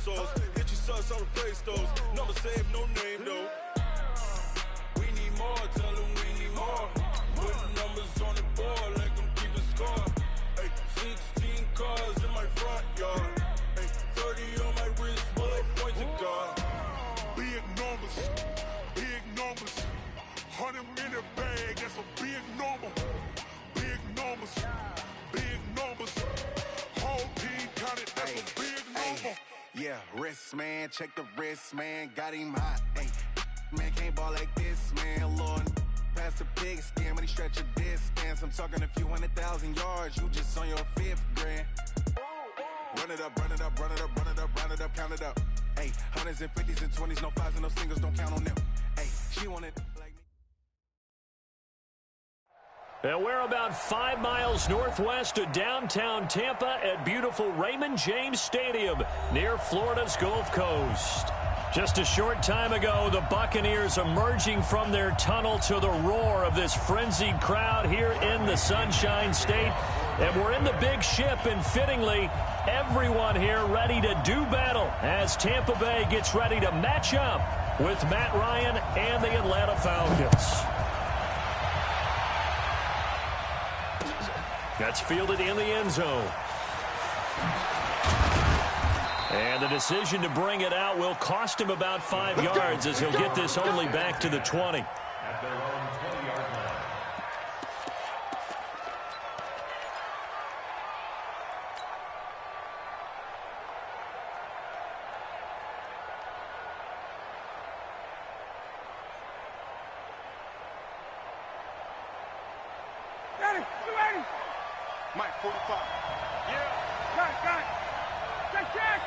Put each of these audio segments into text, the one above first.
sauce. Hit your sus, I'll replace those. Number save, no name though. We need more, tell them we need more. Putting numbers on the board, like them keep a score. Ay, 16 cars in my front yard. Ay, 30 on my wrist, bullet points of God. Big numbers, big numbers. 100-minute bag, that's a big number. Big numbers, big numbers. Whole team counted, that's a big number. Yeah, wrist, man, check the wrist, man. Got him hot, ayy. Man, can't ball like this, man. Lord, past the pig skin when he stretch a distance. I'm talking a few 100,000 yards. You just on your 5th grand. Run it up, run it up, run it up, run it up, run it up, count it up. Ayy, 100s and 50s and 20s, no 5s and no singles, don't count on them. Ayy, she wanted like me. And we're about 5 miles northwest of downtown Tampa at beautiful Raymond James Stadium near Florida's Gulf Coast. Just a short time ago, the Buccaneers emerging from their tunnel to the roar of this frenzied crowd here in the Sunshine State. And we're in the big ship, and fittingly, everyone here ready to do battle as Tampa Bay gets ready to match up with Matt Ryan and the Atlanta Falcons. That's fielded in the end zone. And the decision to bring it out will cost him about 5 yards as he'll get this only back to the 20. Mike, 45. Yeah. Got it. Check, check.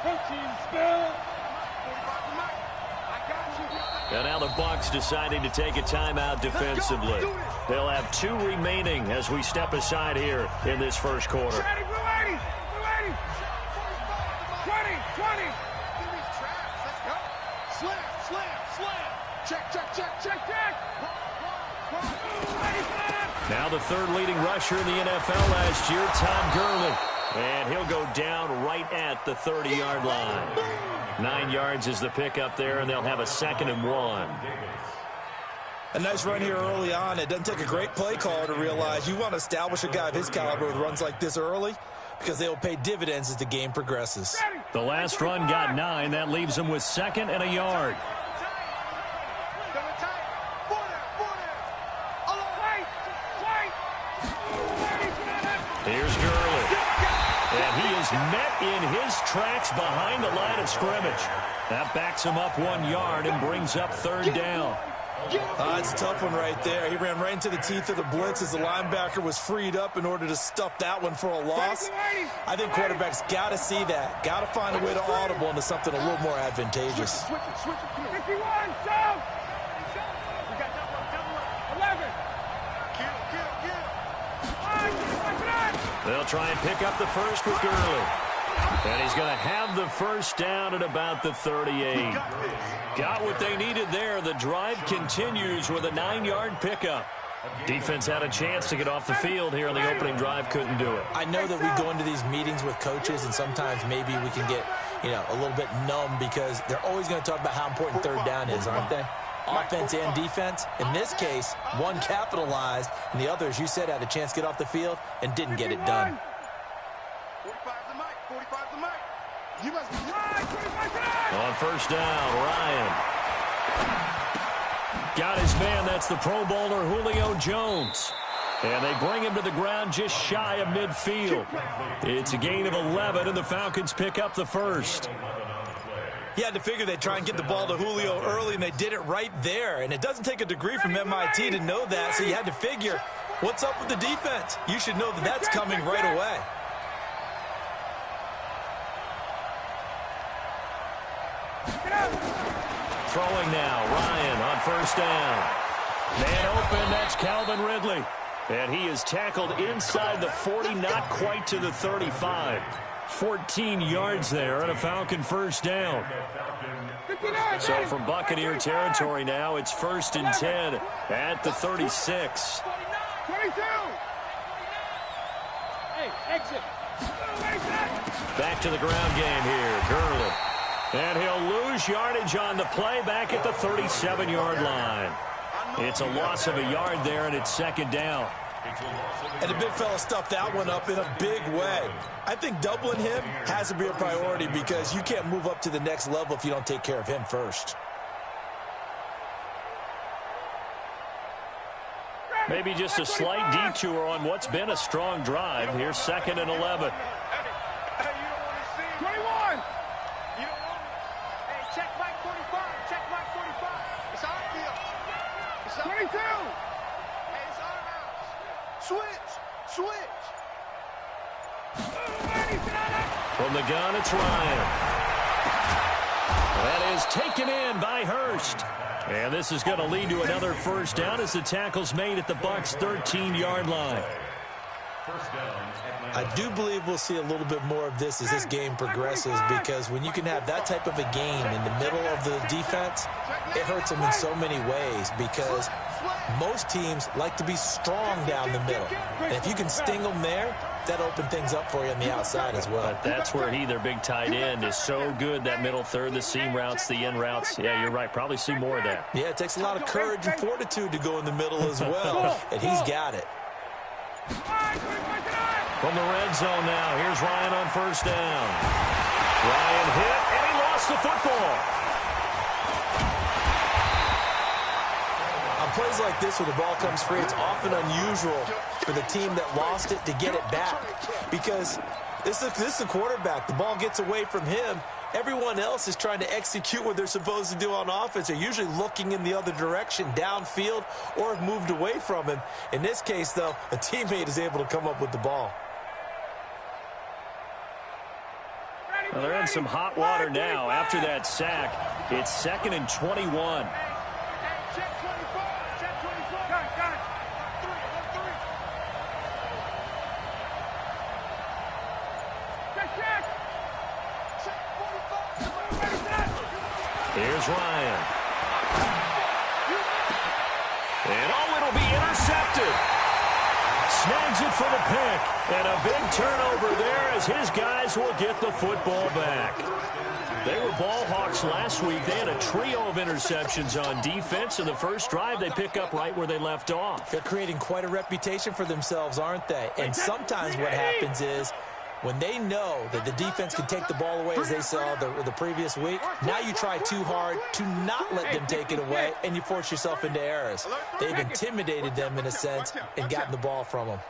Coaching spill. 45 to Mike. I got you. And now the Bucs deciding to take a timeout defensively. They'll have 2 remaining as we step aside here in this first quarter. 20, 20. Let's go. Slam. Check. Now the 3rd leading rusher in the NFL last year, Todd Gurley. And he'll go down right at the 30-yard line. 9 yards is the pickup there, and they'll have a 2nd and 1. A nice run here early on. It doesn't take a great play caller to realize you want to establish a guy of his caliber with runs like this early because they will pay dividends as the game progresses. The last run got 9. That leaves him with 2nd and a yard. Here's Gurley. And he is met in his tracks behind the line of scrimmage. That backs him up 1 yard and brings up 3rd down. It's a tough one right there. He ran right into the teeth of the blitz as the linebacker was freed up in order to stuff that one for a loss. I think quarterbacks got to see that. Got to find a way to audible into something a little more advantageous. 51, so. We got double 11. They'll try and pick up the first with Gurley. And he's going to have the first down at about the 38. Got what they needed there. The drive continues with a 9-yard pickup. Defense had a chance to get off the field here on the opening drive. Couldn't do it. I know that we go into these meetings with coaches, and sometimes maybe we can get, a little bit numb because they're always going to talk about how important 3rd down is, aren't they? Offense and defense. In this case, one capitalized, and the other, as you said, had a chance to get off the field and didn't get it done. 45 to Mike. You must be on first down, Ryan got his man. That's the Pro Bowler Julio Jones. And they bring him to the ground just shy of midfield. It's a gain of 11, and the Falcons pick up the first. You had to figure they'd try and get the ball to Julio early, and they did it right there. And it doesn't take a degree from MIT to know that, so you had to figure, what's up with the defense? You should know that that's coming right away. Throwing now, Ryan on first down. Man open, that's Calvin Ridley. And he is tackled inside the 40, not quite to the 35. 14 yards there and a Falcon first down. So from Buccaneer territory now, it's 1st and 10 at the 36. 22. Back to the ground game here. Gurley. And he'll lose yardage on the play back at the 37-yard line. It's a loss of a yard there, and it's second down. And the big fella stuffed that one up in a big way. I think doubling him has to be a priority because you can't move up to the next level if you don't take care of him first. Maybe just a slight detour on what's been a strong drive. Here's 2nd and 11. 21. Hey, check Mike 45. Check Mike 45. It's our deal. It's our 22. Hey, it's our house. Switch. From the gun, it's Ryan. That is taken in by Hurst. And this is going to lead to another first down as the tackle's made at the Bucs' 13-yard line. I do believe we'll see a little bit more of this as this game progresses because when you can have that type of a game in the middle of the defense, it hurts them in so many ways because most teams like to be strong down the middle. And if you can sting them there, that opens things up for you on the outside as well. But that's where their big tight end, is so good, that middle third, the seam routes, the in routes. Yeah, you're right. Probably see more of that. Yeah, it takes a lot of courage and fortitude to go in the middle as well, and he's got it. From the red zone now, here's Ryan on first down. Ryan hit, and he lost the football. On plays like this where the ball comes free, it's often unusual for the team that lost it to get it back because this is the quarterback. The ball gets away from him. Everyone else is trying to execute what they're supposed to do on offense. They're usually looking in the other direction, downfield, or have moved away from him. In this case, though, a teammate is able to come up with the ball. Well, they're in some hot water now after that sack. It's 2nd and 21. Here's Ryan. And it'll be intercepted. Snags it for the pick. And a big turnover there as his guys will get the football back. They were ball hawks last week. They had a trio of interceptions on defense. In the first drive, they pick up right where they left off. They're creating quite a reputation for themselves, aren't they? And sometimes what happens is when they know that the defense can take the ball away, as they saw the previous week, now you try too hard to not let them take it away, and you force yourself into errors. They've intimidated them in a sense and gotten the ball from them.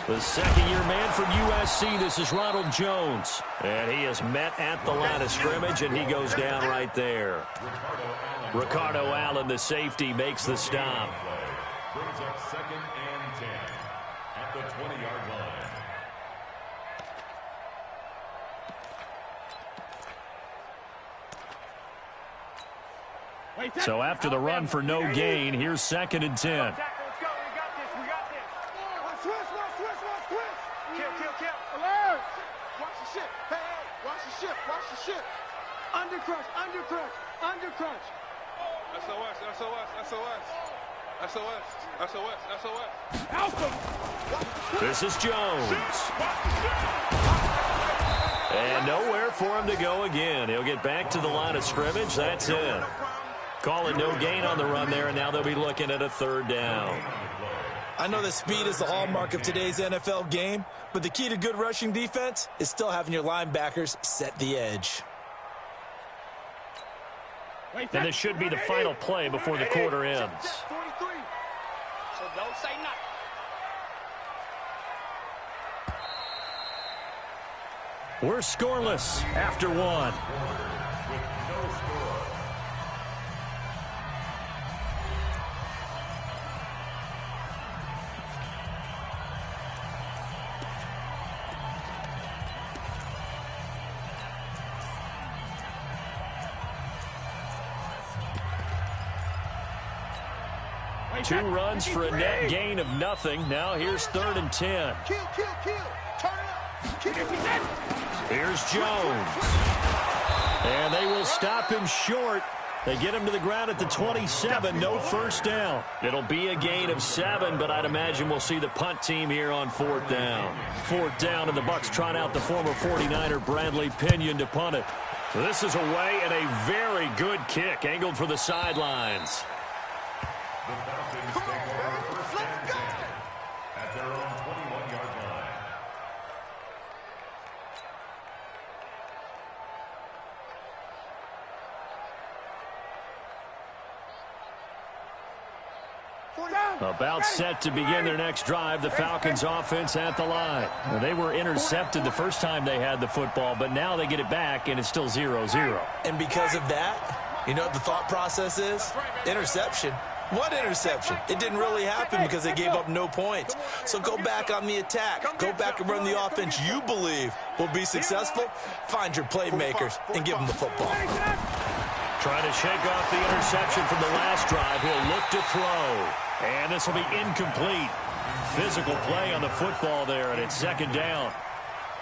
The second-year man from USC, this is Ronald Jones. And he is met at the line of scrimmage, and he goes down right there. Ricardo Allen, the safety, makes the stop. Brings up 2nd and 10 at the 20-yard line. So after the run for no gain, here's 2nd and 10. This is Jones. And nowhere for him to go again. He'll get back to the line of scrimmage. That's it. Call it no gain on the run there, and now they'll be looking at a 3rd down. I know that speed is the hallmark of today's NFL game, but the key to good rushing defense is still having your linebackers set the edge. And this should be the final play before the quarter ends. So don't say nothing. We're scoreless after one. Two runs for a net gain of nothing. Now here's 3rd and 10. Kill. Turn up. Here's Jones. And they will stop him short They get him to the ground at the 27, no first down. It'll be a gain of 7, but I'd imagine we'll see the punt team here on 4th down. 4th down, and the Bucs trot out the former 49er Bradley Pinion to punt it. This is away, and a very good kick angled for the sidelines. The Falcons take over first and 10 at their own 21-yard line. About set to begin their next drive, the Falcons offense at the line. They were intercepted the first time they had the football, but now they get it back, and it's still 0-0. And because of that, you know what the thought process is? Interception. What interception? It didn't really happen because they gave up no points. So go back on the attack. Go back and run the offense you believe will be successful. Find your playmakers and give them the football. Trying to shake off the interception from the last drive. He'll look to throw. And this will be incomplete. Physical play on the football there, and it's 2nd down.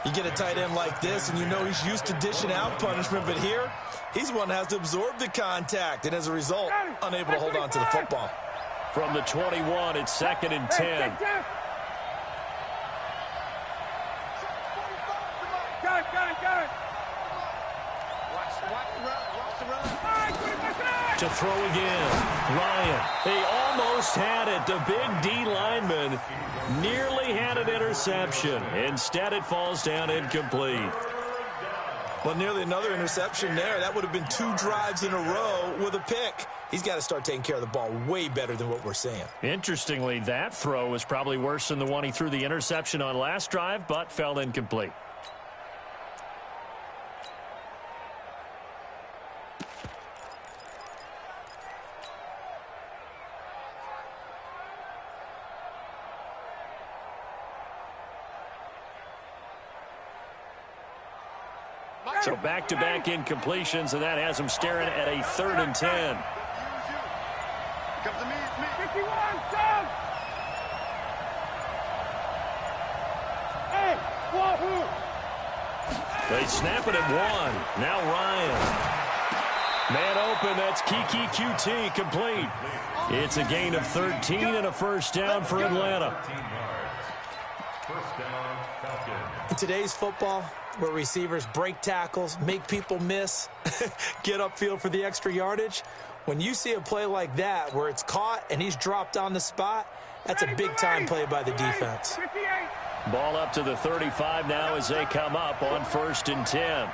You get a tight end like this, and you know he's used to dishing out punishment, but here, he's one that has to absorb the contact, and as a result, unable to hold on to the football. From the 21, it's 2nd and 10. Got it. Watch the run. To throw again. Ryan. He almost had it. The big D lineman nearly had an interception. Instead, it falls down incomplete. Well, nearly another interception there. That would have been 2 drives in a row with a pick. He's got to start taking care of the ball way better than what we're seeing. Interestingly, that throw was probably worse than the one he threw the interception on last drive, but fell incomplete. So back-to-back incompletions, and that has him staring at a 3rd and 10. Comes to me, it's me. 51, Tom! Hey, wahoo! They snap it at 1. Now Ryan. Man open, that's Kiki QT, complete. It's a gain of 13 and a first down for Atlanta. First down, Falcons. In today's football, where receivers break tackles, make people miss, get upfield for the extra yardage, when you see a play like that where it's caught and he's dropped on the spot, that's a big-time play by the defense. Ball up to the 35 now as they come up on 1st and 10.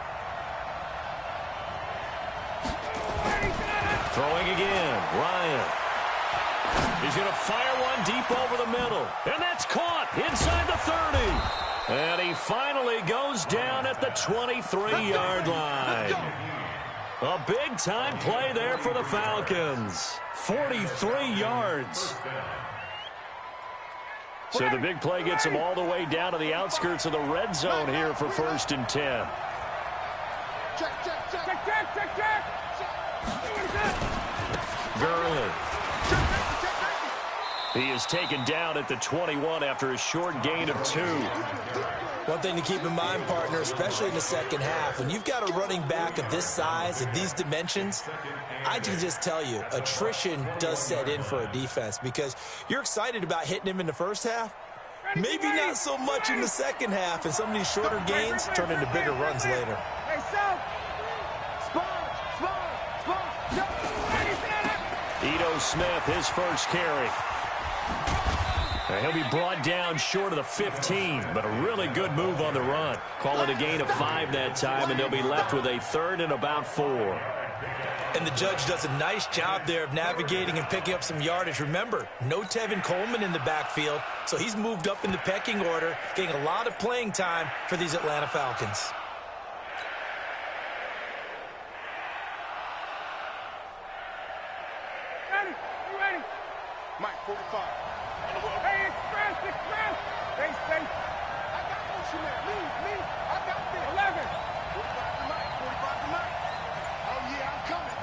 Throwing again, Ryan. He's going to fire one deep over the middle, and that's caught inside the 30. And he finally goes down at the 23-yard line. A big-time play there for the Falcons. 43 yards. So the big play gets him all the way down to the outskirts of the red zone here for 1st and 10. Check. Gurley. He is taken down at the 21 after a short gain of 2. One thing to keep in mind, partner, especially in the second half, when you've got a running back of this size, of these dimensions, I can just tell you, attrition does set in for a defense because you're excited about hitting him in the first half, maybe not so much in the second half, and some of these shorter gains turn into bigger runs later. Hey, South! Ito Smith, his first carry. He'll be brought down short of the 15, but a really good move on the run. Call it a gain of 5 that time, and they'll be left with a 3rd and about 4. And the judge does a nice job there of navigating and picking up some yardage. Remember, no Tevin Coleman in the backfield, so he's moved up in the pecking order, getting a lot of playing time for these Atlanta Falcons. Ready. Mike, 45. Hey, express. Hey, stay. I got motion there. Me. I got this. 11. 45 to Mike. Oh, yeah, I'm coming.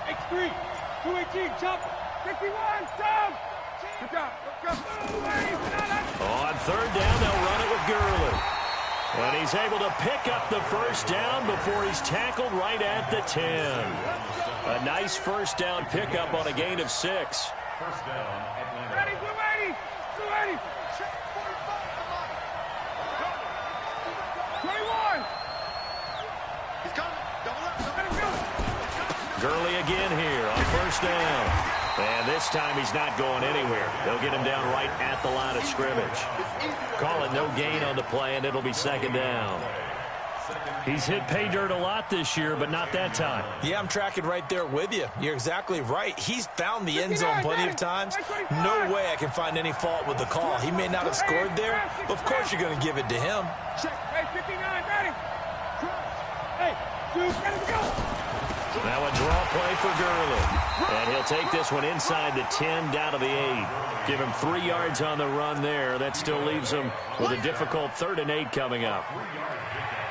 X3. 218, jump. 51, Tom. Good job. On 3rd down, they'll run it with Gurley. And he's able to pick up the first down before he's tackled right at the 10. A nice first down pickup on a gain of 6. First down, Atlanta. Ready, 280. 280. 21. He's coming. Double up. Gurley again here on first down. And this time he's not going anywhere. They'll get him down right at the line of scrimmage. Call it no gain on the play, and it'll be second down. He's hit pay dirt a lot this year, but not that time. Yeah, I'm tracking right there with you. You're exactly right. He's found the end zone plenty of times. No way I can find any fault with the call. He may not have scored there, but of course you're going to give it to him. Hey, 59, ready. Hey, dude, ready to go. Now a draw play for Gurley. And he'll take this one inside the 10, down to the 8. Give him 3 yards on the run there. That still leaves him with a difficult 3rd and 8 coming up. 3-yard pickup.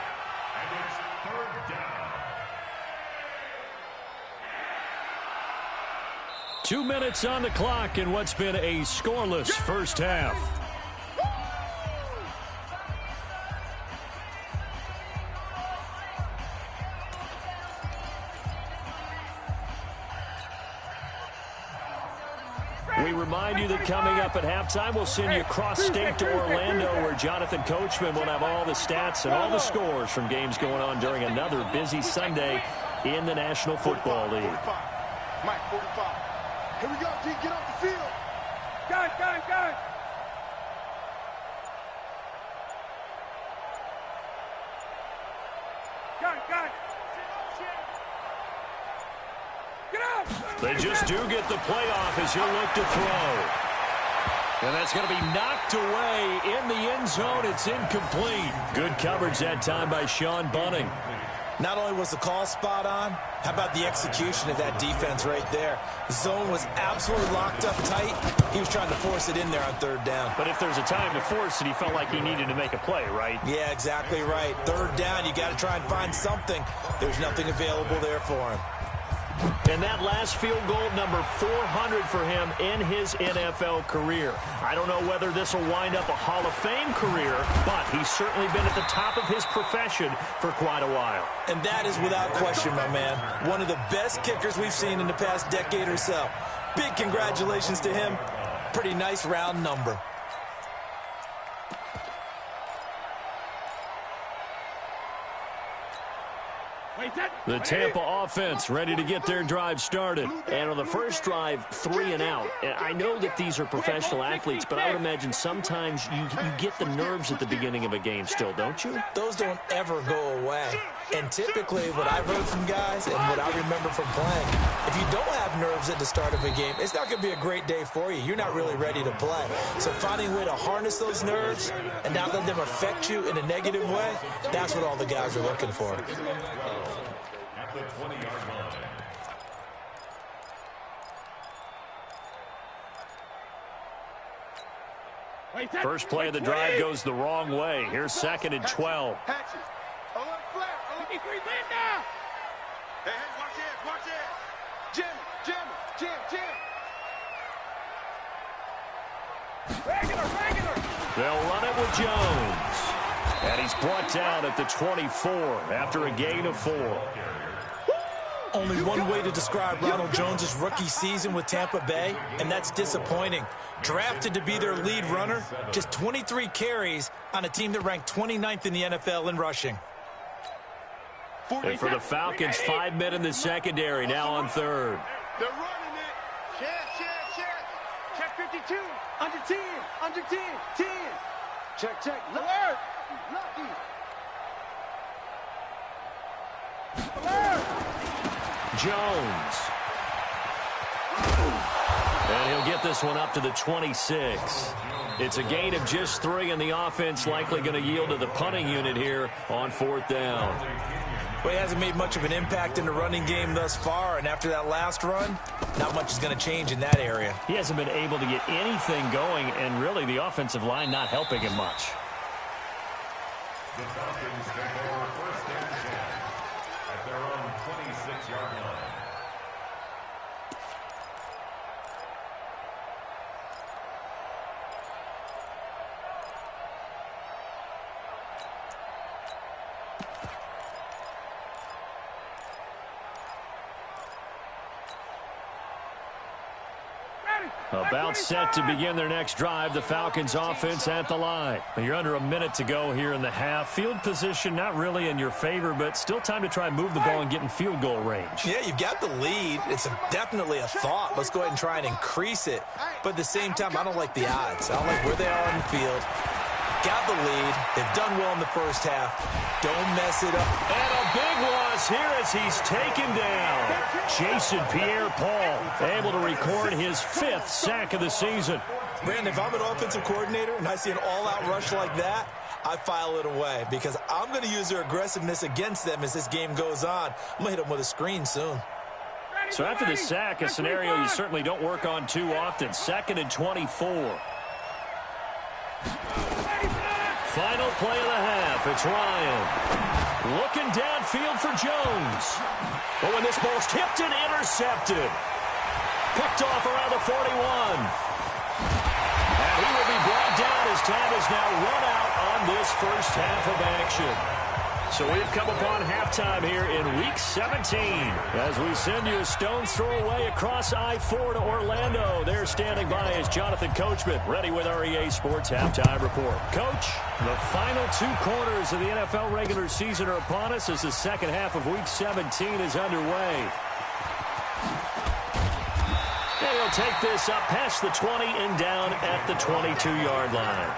And it's third down. 2 minutes on the clock in what's been a scoreless first half. We remind you that coming up at halftime, we'll send you cross-state to Orlando, where Jonathan Coachman will have all the stats and all the scores from games going on during another busy Sunday in the National Football League. Mike, 45. Here we go, G. Get off the field. Got it. Got it. Get out. They just do get the playoff as he'll look to throw. And that's going to be knocked away in the end zone. It's incomplete. Good coverage that time by Sean Bunting. Not only was the call spot on, how about the execution of that defense right there? The zone was absolutely locked up tight. He was trying to force it in there on 3rd down. But if there's a time to force it, he felt like he needed to make a play, right? Yeah, exactly right. 3rd down, you got to try and find something. There's nothing available there for him. And that last field goal, number 400 for him in his NFL career. I don't know whether this will wind up a Hall of Fame career, but he's certainly been at the top of his profession for quite a while. And that is without question, my man. One of the best kickers we've seen in the past decade or so. Big congratulations to him. Pretty nice round number. The Tampa offense ready to get their drive started. And on the first drive, 3 and out. And I know that these are professional athletes, but I would imagine sometimes you get the nerves at the beginning of a game still, don't you? Those don't ever go away. And typically what I've heard from guys and what I remember from playing, if you don't have nerves at the start of a game, it's not going to be a great day for you. You're not really ready to play. So finding a way to harness those nerves and not let them affect you in a negative way, that's what all the guys are looking for. At the 20-yard line. First play of the drive goes the wrong way. Here's 2nd and 12. Hatchet. Alert flare. 53 man down. Hey, watch it. Jam. Regular. They'll run it with Jones. And he's brought down at the 24 after a gain of 4. Only one way to describe Ronald Jones' rookie season with Tampa Bay, and that's disappointing. Drafted to be their lead runner, just 23 carries on a team that ranked 29th in the NFL in rushing. And for the Falcons, 5 men in the secondary, now on 3rd. They're running it. Check 52. Under 10. 10. Check. Alert. Lucky. Alert. Jones. And he'll get this one up to the 26. It's a gain of just 3, and the offense likely going to yield to the punting unit here on 4th down. Well, he hasn't made much of an impact in the running game thus far, and after that last run, not much is going to change in that area. He hasn't been able to get anything going, and really the offensive line not helping him much. The Falcons take over 1st and 10 at their own 26-yard line. About set to begin their next drive, the Falcons offense at the line. You're under a minute to go here in the half. Field position not really in your favor, but still time to try and move the ball and get in field goal range. Yeah, you've got the lead. It's definitely a thought. Let's go ahead and try and increase it. But at the same time, I don't like the odds. I don't like where they are on the field. Got the lead. They've done well in the first half. Don't mess it up. And a big loss here as he's taken down. Jason Pierre-Paul able to record his 5th sack of the season. Brandon, if I'm an offensive coordinator and I see an all-out rush like that, I file it away because I'm going to use their aggressiveness against them as this game goes on. I'm going to hit them with a screen soon. So after the sack, a scenario you certainly don't work on too often. 2nd and 24. Final play of the half. It's Ryan. Looking downfield for Jones. But when this ball's tipped and intercepted. Picked off around the 41. And he will be brought down as time is now run out on this first half of action. So we've come upon halftime here in Week 17 as we send you a stone's throw away across I-4 to Orlando. There standing by is Jonathan Coachman, ready with our EA Sports Halftime Report. Coach, the final 2 quarters of the NFL regular season are upon us as the second half of Week 17 is underway. And he'll take this up past the 20 and down at the 22-yard line.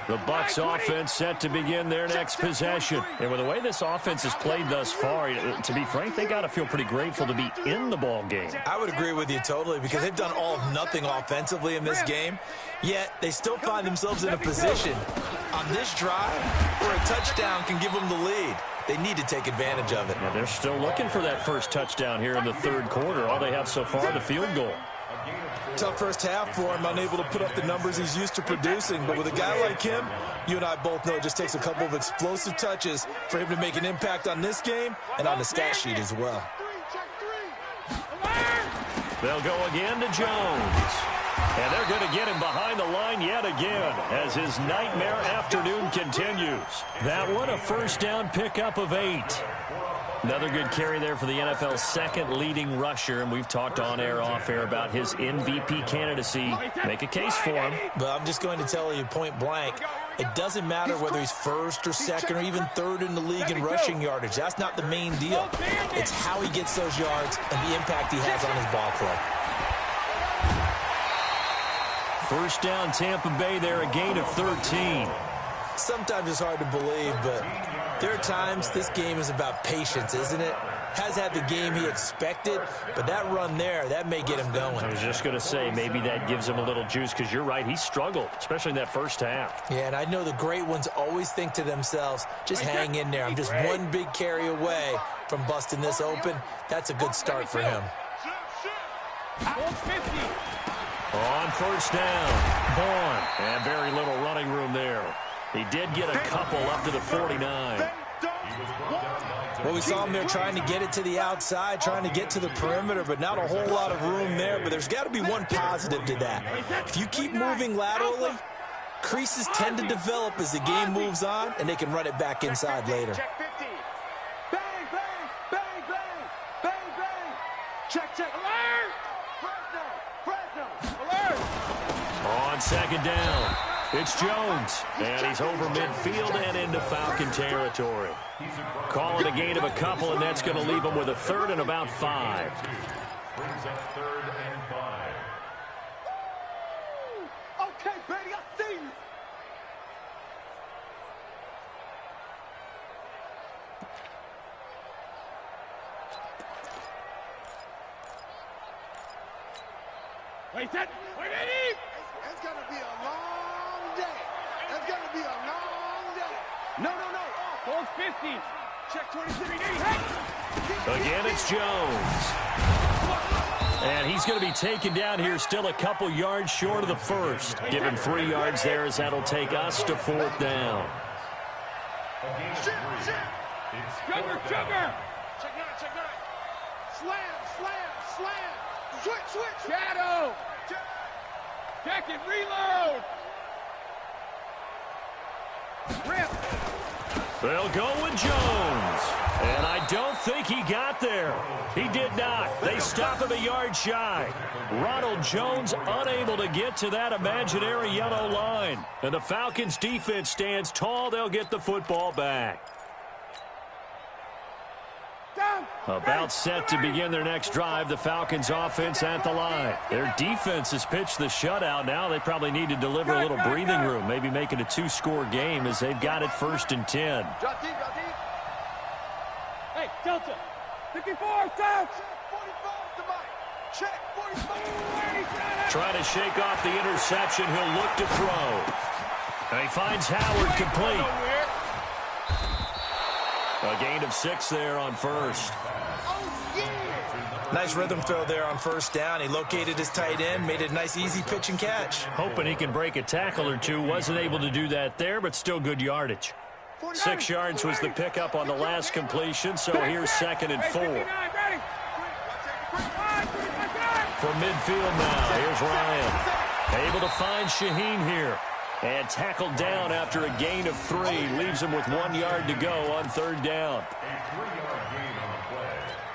The Bucs offense set to begin their next possession. And with the way this offense has played thus far, to be frank, they got to feel pretty grateful to be in the ball game. I would agree with you totally because they've done all of nothing offensively in this game, yet they still find themselves in a position on this drive where a touchdown can give them the lead. They need to take advantage of it. Yeah, they're still looking for that first touchdown here in the 3rd quarter. All they have so far, the field goal. Tough first half for him, unable to put up the numbers he's used to producing. But with a guy like him, you and I both know it just takes a couple of explosive touches for him to make an impact on this game and on the stat sheet as well. They'll go again to Jones. And they're going to get him behind the line yet again as his nightmare afternoon continues. That one, a first down pickup of 8. Another good carry there for the NFL's 2nd leading rusher, and we've talked on air, off air about his MVP candidacy. Make a case for him. But I'm just going to tell you point blank, it doesn't matter whether he's 1st or 2nd or even 3rd in the league in rushing yardage. That's not the main deal. It's how he gets those yards and the impact he has on his ball play. First down, Tampa Bay there, a gain of 13. Sometimes it's hard to believe, but there are times this game is about patience, isn't it? Has had the game he expected, but that run there, that may get him going. I was just going to say, maybe that gives him a little juice because you're right, he struggled, especially in that first half. Yeah, and I know the great ones always think to themselves, just hang in there. I'm just one big carry away from busting this open. That's a good start for him. On first down, Vaughn, and very little running room there. He did get a couple up to the 49. Well, we saw him there trying to get it to the outside, trying to get to the perimeter, but not a whole lot of room there. But there's got to be one positive to that. If you keep moving laterally, creases tend to develop as the game moves on, and they can run it back inside later. Bang, bang, bang, bang, bang, bang. Check, check. Alert! Fresno, alert! On 2nd down, it's Jones, and he's over midfield and into Falcon territory. Calling a gain of a couple, and that's going to leave him with a 3rd and about 5. Brings up 3rd and 5. Okay, baby, I see you. Wait, that. Wait, it's going to be a long day. It's going to be a long day. No. Hold 50. Check 23. Hey. Again, it's Jones. And he's going to be taken down here, still a couple yards short of the 1st. Give him 3 yards there as that'll take us to 4th down. Sugar. Check 9. Slam. Switch. Shadow. Check it. Reload. Rip. They'll go with Jones. And I don't think he got there? He did not. They stop him a yard shy. Ronald Jones unable to get to that imaginary yellow line. And the Falcons defense stands tall. They'll get the football back. About set to begin their next drive, the Falcons offense at the line. Their defense has pitched the shutout. Now they probably need to deliver a little breathing room, maybe make it a 2-score game as they've got it 1st and 10. Hey, Delta, 54, touch. 45 to Mike. Check, 45. Trying to shake off the interception. He'll look to throw. And he finds Howard complete. A gain of 6 there on first. Nice rhythm throw there on first down. He located his tight end, made it a nice, easy pitch and catch. Hoping he can break a tackle or two. Wasn't able to do that there, but still good yardage. 6 yards was the pickup on the last completion, so here's 2nd and 4. From midfield now, here's Ryan. Able to find Shaheen here. And tackled down after a gain of 3. Leaves him with 1 yard to go on 3rd down.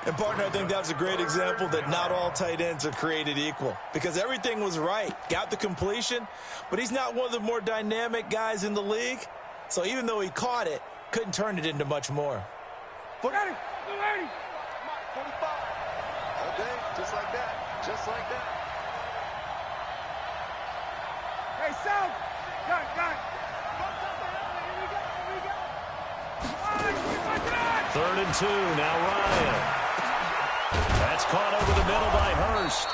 And, partner, I think that was a great example that not all tight ends are created equal. Because everything was right. Got the completion, but he's not one of the more dynamic guys in the league. So even though he caught it, couldn't turn it into much more. 40. 45. Okay, just like that. Just like that. Hey, South. Got it. 3rd and 2. Now Ryan. That's caught over the middle by Hurst.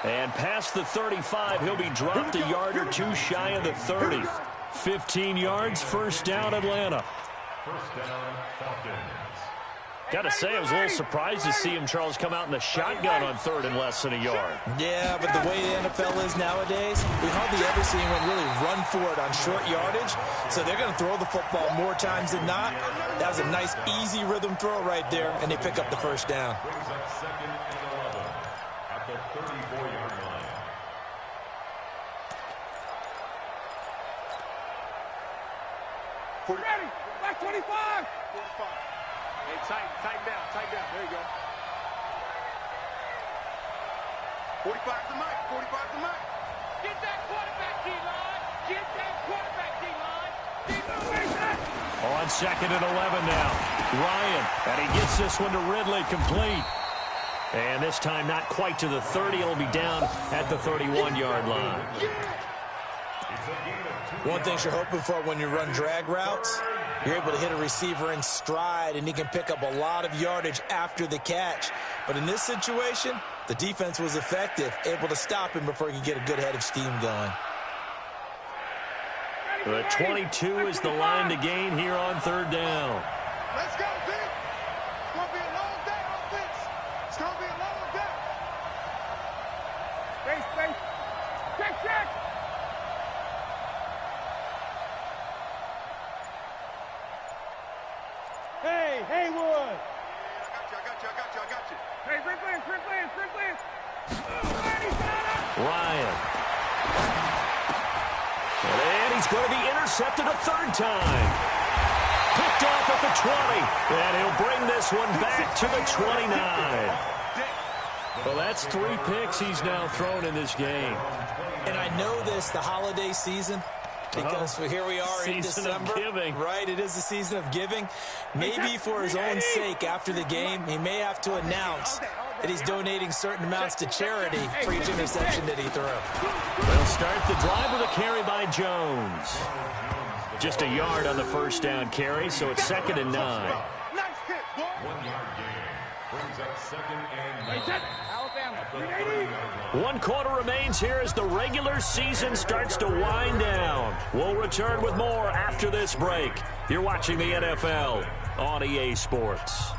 And past the 35, he'll be dropped a yard or 2 shy of the 30. 15 yards, 1st down Atlanta. 1st down, Falcons. Got to say, I was a little surprised to see him, Charles, come out in the shotgun on 3rd and less than a yard. Yeah, but the way the NFL is nowadays, we hardly ever see anyone really run for it on short yardage. So they're going to throw the football more times than not. That was a nice, easy rhythm throw right there, and they pick up the 1st down. Brings up 2nd and 11 at the 34-yard line. Ready. Back 25. 45. Hey, tighten down. There you go. 45 to Mike. Get that quarterback, D-line. On 2nd and 11 now. Ryan, and he gets this one to Ridley, complete. And this time not quite to the 30. It'll be down at the 31-yard line. One thing you're hoping for when you run drag routes, you're able to hit a receiver in stride, and he can pick up a lot of yardage after the catch. But in this situation, the defense was effective, able to stop him before he could get a good head of steam going. The 22 is the line to gain here on 3rd down. Let's go, Vic. It's going to be a long day, offense. It's going to be a long day. Space. Check. Hey, Haywood. I got you. Hey, Sprint Lance. Ryan. And he's going to be intercepted a 3rd time. Picked off at the 20. And he'll bring this one back to the 29. Well, that's 3 picks he's now thrown in this game. And I know this, the holiday season, because here we are in December. Giving. Right, it is the season of giving. Maybe for his own sake after the game, he may have to announce that he's donating certain amounts to charity for each interception that he threw. They'll start the drive with a carry by Jones. Just a yard on the 1st down carry, so it's 2nd and 9. Nice hit, boy. 1 yard gain. Brings up 2nd and 9. Alabama. 1 quarter remains here as the regular season starts to wind down. We'll return with more after this break. You're watching the NFL on EA Sports.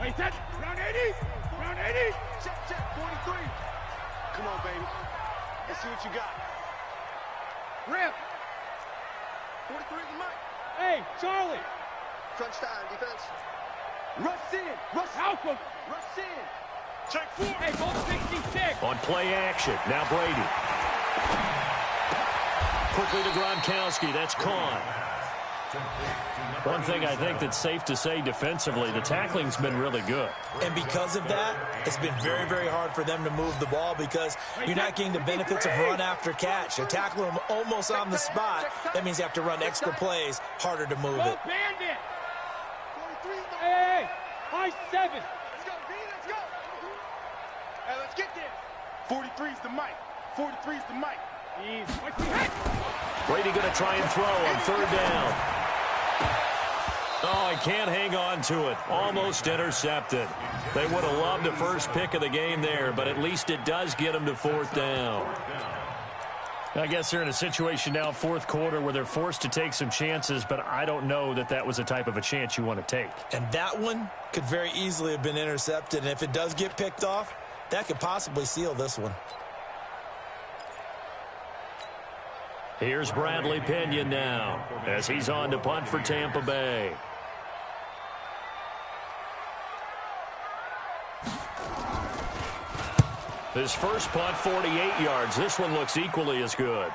Wait, that. Round 80. Check. 43. Come on, baby. Let's see what you got. Rip. 43 is Mike. Hey, Charlie. Crunch time, defense. Rush in. Rush out. Rush in. Check 4. Hey, go 66. On play action. Now Brady. Quickly to Gronkowski. That's caught. One thing I think that's safe to say defensively, the tackling's been really good. And because of that, it's been very, very hard for them to move the ball because you're not getting the benefits of run after catch. You're tackling them almost on the spot. That means you have to run extra plays, harder to move it. Bandit. Hey, high 7. Let's go, B, let's go. Hey, let's get there. 43's the mic. 43's the mic. Brady going to try and throw on third down. Oh, he can't hang on to it. Almost intercepted. They would have loved the first pick of the game there, but at least it does get them to fourth down. I guess they're in a situation now, fourth quarter, where they're forced to take some chances, but I don't know that that was the type of a chance you want to take. And that one could very easily have been intercepted, and if it does get picked off, that could possibly seal this one. Here's Bradley Pinion now as he's on to punt for Tampa Bay. His first punt, 48 yards. This one looks equally as good.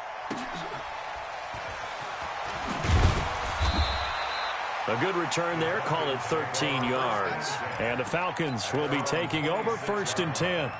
A good return there. Call it 13 yards. And the Falcons will be taking over 1st and 10.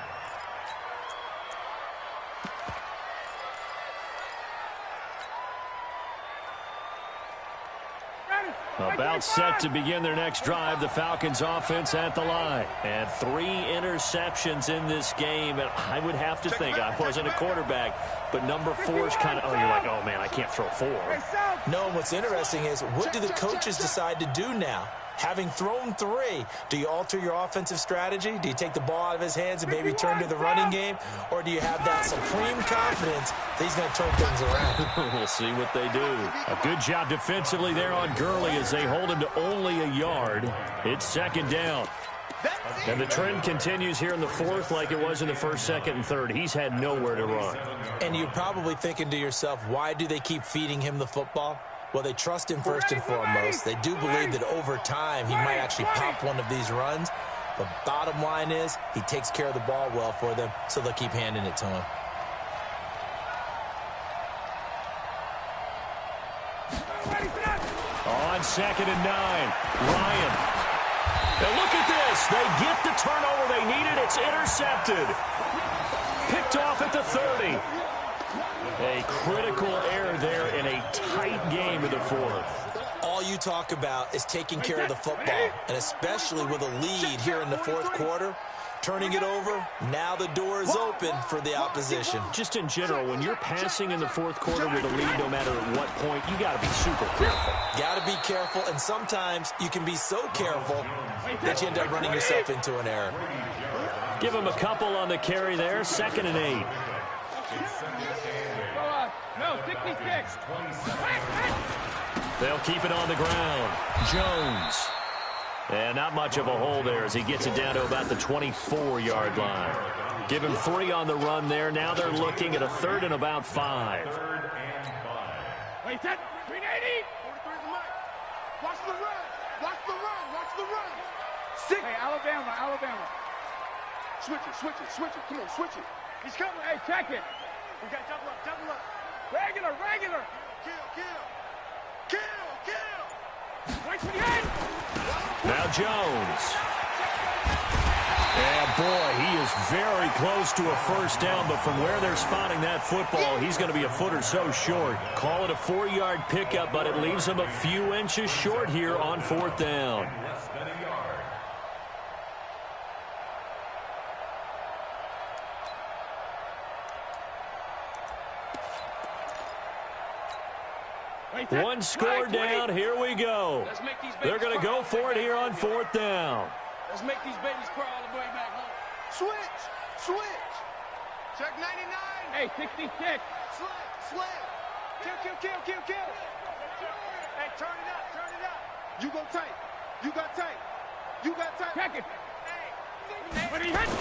About set to begin their next drive. The Falcons offense at the line. And 3 interceptions in this game. And I would have to think, I wasn't a quarterback, but number 4 is kind of, oh, you're like, oh, man, I can't throw 4. No, what's interesting is, what do the coaches decide to do now? Having thrown 3, do you alter your offensive strategy? Do you take the ball out of his hands and maybe turn to the running game? Or do you have that supreme confidence that he's going to turn things around? We'll see what they do. A good job defensively there on Gurley as they hold him to only a yard. It's 2nd down. And the trend continues here in the 4th like it was in the 1st, 2nd, and 3rd. He's had nowhere to run. And you're probably thinking to yourself, why do they keep feeding him the football? Well, they trust him first and foremost. They do believe that over time he might actually pop one of these runs. But bottom line is he takes care of the ball well for them, so they'll keep handing it to him. On 2nd and 9, Ryan. And look at this. They get the turnover they needed. It's intercepted. Picked off at the 30. A critical error there in a tight game of the 4th. All you talk about is taking care of the football, and especially with a lead here in the 4th quarter, turning it over, now the door is open for the opposition. Just in general, when you're passing in the 4th quarter with a lead, no matter at what point, you got to be super careful. Got to be careful, and sometimes you can be so careful that you end up running yourself into an error. Give him a couple on the carry there, 2nd and 8. No, 66. They'll keep it on the ground. Jones. And not much of a hole there as he gets it down to about the 24-yard line. Give him 3 on the run there. Now they're looking at a 3rd and about 5. Wait, that 380. Watch the run. Watch the run. Watch the run. 6. Hey, Alabama. Switch it. Come on, switch it. He's coming. Hey, check it. We got double up. Regular. Kill. Wait for the end. Now Jones. And boy, he is very close to a 1st down, but from where they're spotting that football, he's going to be a foot or so short. Call it a 4-yard pickup, but it leaves him a few inches short here on 4th down. One score down. Here we go. They're going to go for it here on 4th down. Let's make these babies crawl all the way back home. Switch. Check 99. Hey, 66. Slam. Kill. Hey, turn it up. You go tight. You got tight. Check it. Hey. When he hits.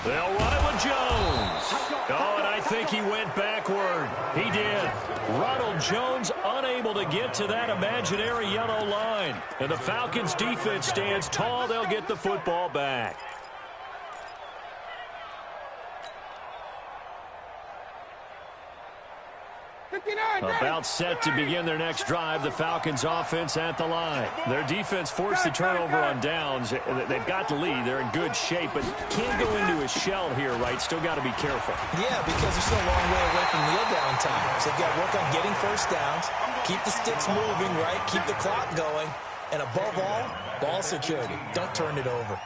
They'll run it with Jones. Oh, and I think he went backward. He did. Ronald Jones unable to get to that imaginary yellow line. And the Falcons defense stands tall. They'll get the football back. About set to begin their next drive, the Falcons offense at the line. Their defense forced the turnover on downs. They've got the lead. They're in good shape, but can't go into a shell here, right? Still got to be careful. Yeah, because they're still a long way away from kneel down time. So they've got to work on getting first downs, keep the sticks moving, right? Keep the clock going. And above all, ball security. Don't turn it over.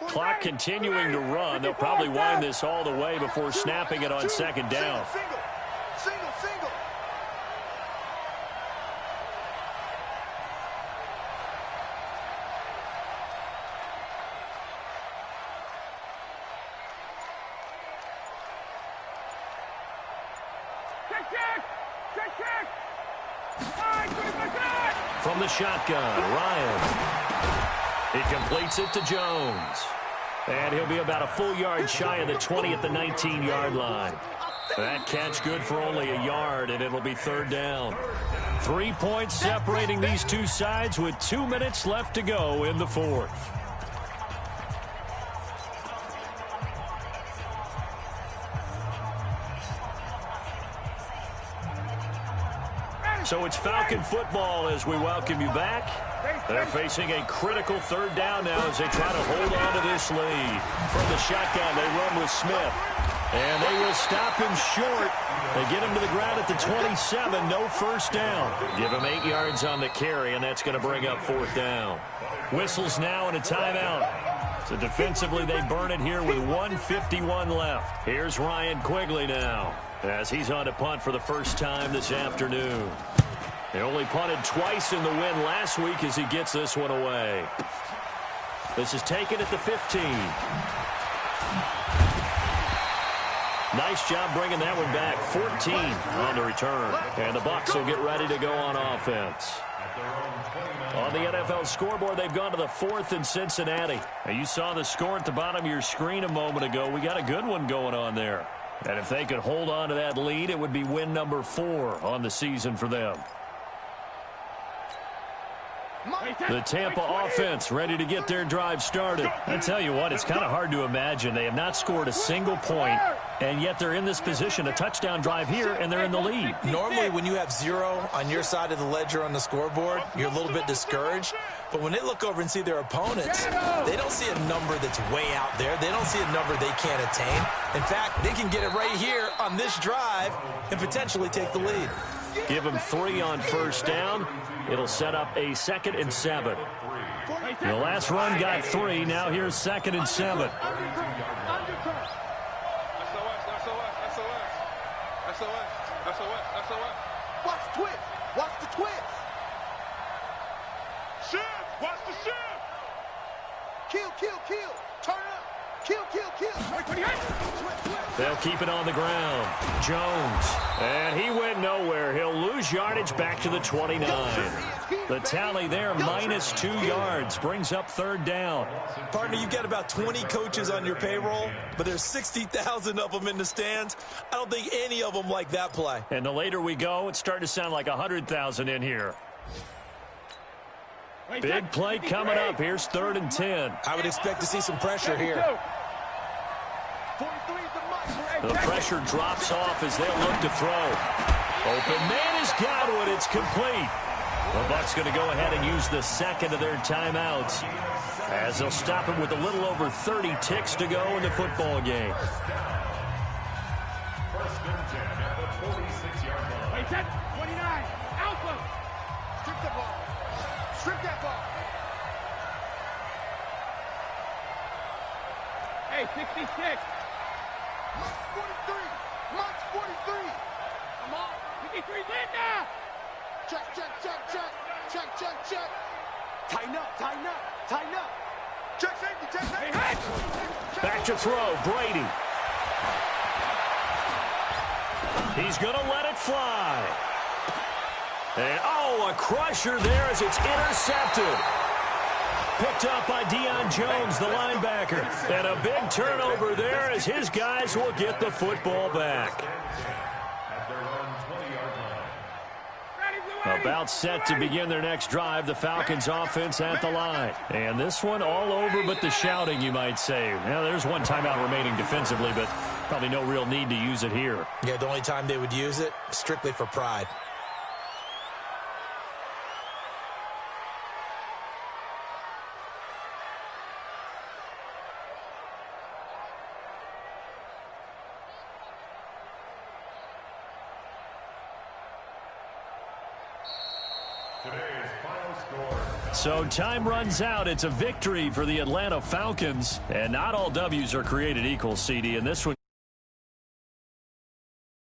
Clock continuing to run. They'll probably wind this all the way before snapping it on second down. Single. Check. From the shotgun, Ryan. He completes it to Jones. And he'll be about a full yard shy of the 20 at the 19-yard line. That catch good for only a yard, and it'll be third down. 3 points separating these two sides with 2 minutes left to go in the fourth. So it's Falcon football as we welcome you back. They're facing a critical third down now as they try to hold on to this lead. From the shotgun, they run with Smith. And they will stop him short. They get him to the ground at the 27, no first down. Give him 8 yards on the carry, and that's going to bring up fourth down. Whistles now and a timeout. So defensively, they burn it here with 1:51 left. Here's Ryan Quigley now as he's on to punt for the first time this afternoon. They only punted twice in the win last week as he gets this one away. This is taken at the 15. Nice job bringing that one back. 14 on the return. And the Bucs will get ready to go on offense. On the NFL scoreboard, they've gone to the 4th in Cincinnati. Now, you saw the score at the bottom of your screen a moment ago. We got a good one going on there. And if they could hold on to that lead, it would be win number 4 on the season for them. The Tampa offense ready to get their drive started. I tell you what, it's kind of hard to imagine. They have not scored a single point, and yet they're in this position, a touchdown drive here, and they're in the lead. Normally, when you have 0 on your side of the ledger on the scoreboard, you're a little bit discouraged. But when they look over and see their opponents, they don't see a number that's way out there. They don't see a number they can't attain. In fact, they can get it right here on this drive and potentially take the lead. Give them 3 on first down. It'll set up a 2nd and 7. The last run got 3. Now here's 2nd and 7. Watch the twist. Watch the twist. Shift. Watch the shift. Kill. Turn up. Kill. They'll keep it on the ground. Jones. And he went nowhere. He'll lose yardage back to the 29. The tally there, -2 yards. Brings up third down. Partner, you've got about 20 coaches on your payroll, but there's 60,000 of them in the stands. I don't think any of them like that play. And the later we go, it's starting to sound like 100,000 in here. Big play coming up. Here's 3rd and 10. I would expect to see some pressure here. The pressure drops off as they'll look to throw. Open man is Godwin. It's complete. The Bucs going to go ahead and use the 2nd of their timeouts as they'll stop him with a little over 30 ticks to go in the football game. First and 10 at the 46-yard line. 29. Alpha. Strip that ball. Hey, 66. March 43. Come on. 53 in now. Check. Tighten up. Check safety. Back to throw, Brady. He's going to let it fly. And, a crusher there as it's intercepted. Picked up by Deion Jones, the linebacker. And a big turnover there as his guys will get the football back. About set to begin their next drive, the Falcons offense at the line. And this one all over but the shouting, you might say. Now, there's one timeout remaining defensively, but probably no real need to use it here. Yeah, the only time they would use it, strictly for pride. So time runs out. It's a victory for the Atlanta Falcons. And not all W's are created equal, CD. And this one